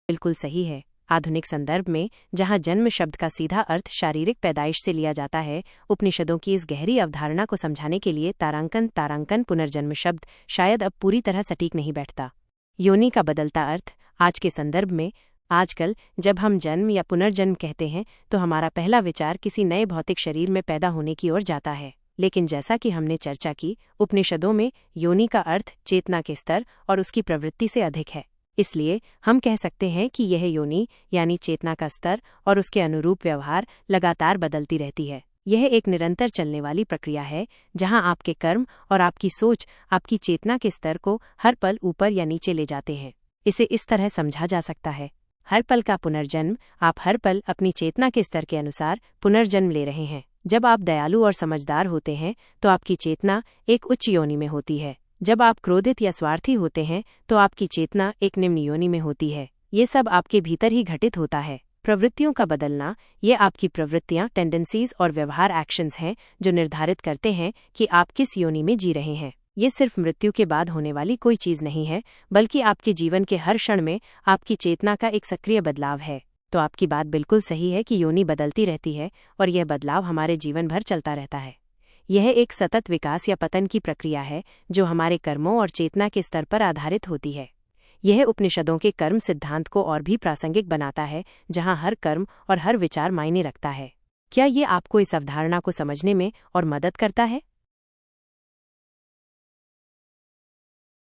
बिल्कुल सही है। आधुनिक संदर्भ में जहां जन्म शब्द का सीधा अर्थ शारीरिक पैदाइश से लिया जाता है, उपनिषदों की इस गहरी अवधारणा को समझाने के लिए तारांकन पुनर्जन्म शब्द शायद अब पूरी तरह सटीक नहीं बैठता। योनि का बदलता अर्थ। आज के संदर्भ में आजकल जब हम जन्म या पुनर्जन्म कहते हैं तो हमारा पहला विचार किसी नए भौतिक शरीर में पैदा होने की ओर जाता है, लेकिन जैसा कि हमने चर्चा की, उपनिषदों में योनि का अर्थ चेतना के स्तर और उसकी प्रवृत्ति से अधिक है। इसलिए हम कह सकते हैं कि यह योनि यानी चेतना का स्तर और उसके अनुरूप व्यवहार लगातार बदलती रहती है। यह एक निरंतर चलने वाली प्रक्रिया है जहां आपके कर्म और आपकी सोच आपकी चेतना के स्तर को हर पल ऊपर या नीचे ले जाते हैं। इसे इस तरह समझा जा सकता है, हर पल का पुनर्जन्म। आप हर पल अपनी चेतना के स्तर के अनुसार पुनर्जन्म ले रहे हैं। जब आप दयालु और समझदार होते हैं तो आपकी चेतना एक उच्च योनि में होती है। जब आप क्रोधित या स्वार्थी होते हैं तो आपकी चेतना एक निम्न योनि में होती है। ये सब आपके भीतर ही घटित होता है। प्रवृत्तियों का बदलना, ये आपकी प्रवृत्तियां, टेंडेंसीज और व्यवहार एक्शंस हैं जो निर्धारित करते हैं कि आप किस योनि में जी रहे हैं। ये सिर्फ मृत्यु के बाद होने वाली कोई चीज नहीं है, बल्कि आपके जीवन के हर क्षण में आपकी चेतना का एक सक्रिय बदलाव है। तो आपकी बात बिल्कुल सही है कि योनि बदलती रहती है और यह बदलाव हमारे जीवन भर चलता रहता है। यह एक सतत विकास या पतन की प्रक्रिया है जो हमारे कर्मों और चेतना के स्तर पर आधारित होती है। यह उपनिषदों के कर्म सिद्धांत को और भी प्रासंगिक बनाता है, जहां हर कर्म और हर विचार मायने रखता है। क्या ये आपको इस अवधारणा को समझने में और मदद करता है?